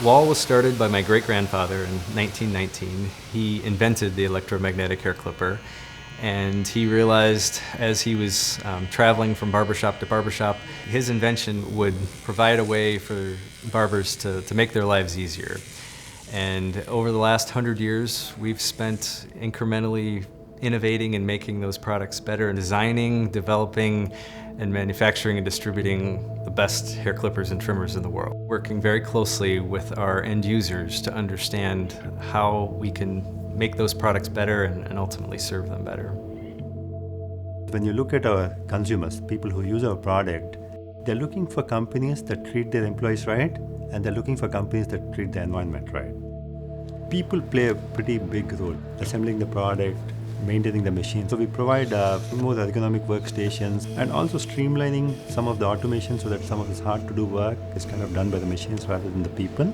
Wahl was started by my great-grandfather in 1919. He invented the electromagnetic hair clipper, and he realized as he was traveling from barbershop to barbershop, his invention would provide a way for barbers to make their lives easier. And over the last 100 years, we've spent incrementally innovating and making those products better, and designing, developing, and manufacturing and distributing the best hair clippers and trimmers in the world. Working very closely with our end users to understand how we can make those products better and ultimately serve them better. When you look at our consumers, people who use our product, they're looking for companies that treat their employees right, and they're looking for companies that treat the environment right. People play a pretty big role assembling the product, maintaining the machine. So we provide more ergonomic workstations and also streamlining some of the automation so that some of this hard to do work is kind of done by the machines rather than the people.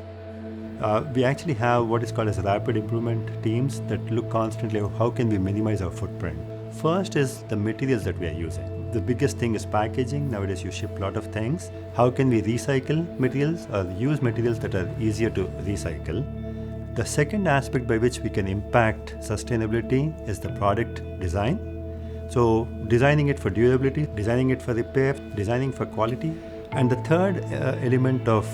We actually have what is called as rapid improvement teams that look constantly at how can we minimize our footprint. First is the materials that we are using. The biggest thing is packaging. Nowadays you ship a lot of things. How can we recycle materials or use materials that are easier to recycle? The second aspect by which we can impact sustainability is the product design. So designing it for durability, designing it for repair, designing for quality. And the third element of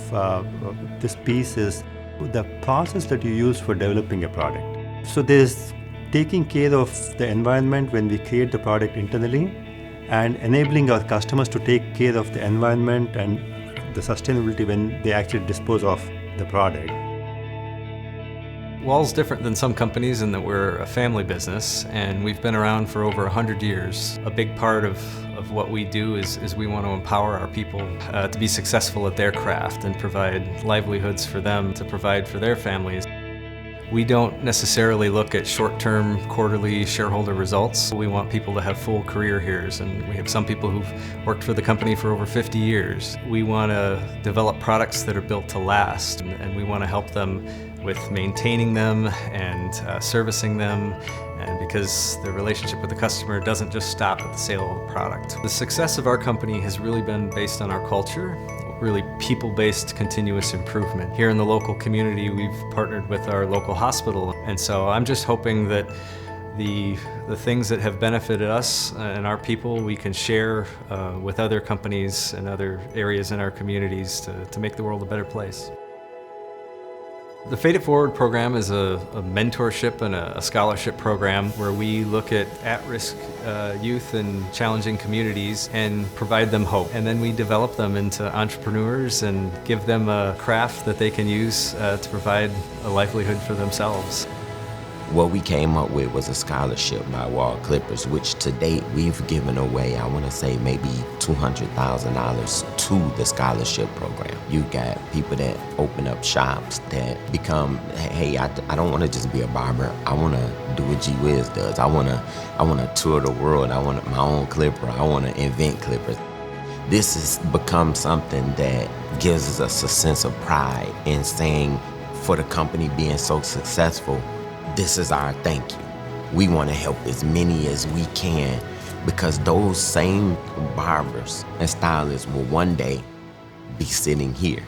this piece is the process that you use for developing a product. So there's taking care of the environment when we create the product internally, and enabling our customers to take care of the environment and the sustainability when they actually dispose of the product. Wahl's different than some companies in that we're a family business, and we've been around for over 100 years. A big part of what we do is we want to empower our people to be successful at their craft and provide livelihoods for them to provide for their families. We don't necessarily look at short-term, quarterly shareholder results. We want people to have full career years, and we have some people who've worked for the company for over 50 years. We want to develop products that are built to last, and we want to help them with maintaining them and servicing them, and because the relationship with the customer doesn't just stop at the sale of a product. The success of our company has really been based on our culture, really people-based continuous improvement. Here in the local community, we've partnered with our local hospital, and so I'm just hoping that the things that have benefited us and our people, we can share with other companies and other areas in our communities to make the world a better place. The Fade It Forward program is a mentorship and a scholarship program where we look at-risk youth in challenging communities and provide them hope. And then we develop them into entrepreneurs and give them a craft that they can use to provide a livelihood for themselves. What we came up with was a scholarship by Wahl Clippers, which to date we've given away, I want to say maybe $200,000 to the scholarship program. You got people that open up shops that become, hey, I don't want to just be a barber. I want to do what G Wiz does. I want to tour the world. I want my own clipper. I want to invent clippers. This has become something that gives us a sense of pride in saying, for the company being so successful, this is our thank you. We want to help as many as we can, because those same barbers and stylists will one day be sitting here.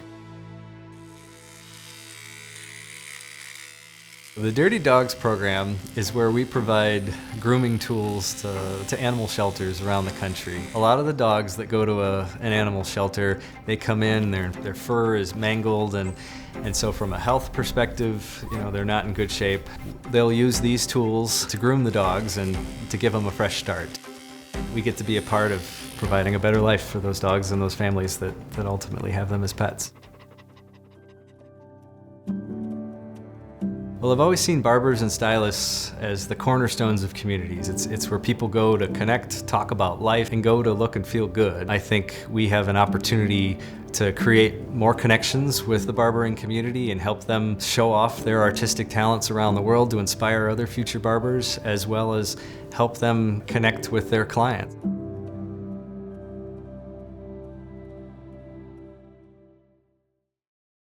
The Dirty Dogs program is where we provide grooming tools to animal shelters around the country. A lot of the dogs that go to an animal shelter, they come in, their fur is mangled, and so from a health perspective, they're not in good shape. They'll use these tools to groom the dogs and to give them a fresh start. We get to be a part of providing a better life for those dogs and those families that ultimately have them as pets. Well, I've always seen barbers and stylists as the cornerstones of communities. It's where people go to connect, talk about life, and go to look and feel good. I think we have an opportunity to create more connections with the barbering community and help them show off their artistic talents around the world to inspire other future barbers, as well as help them connect with their clients.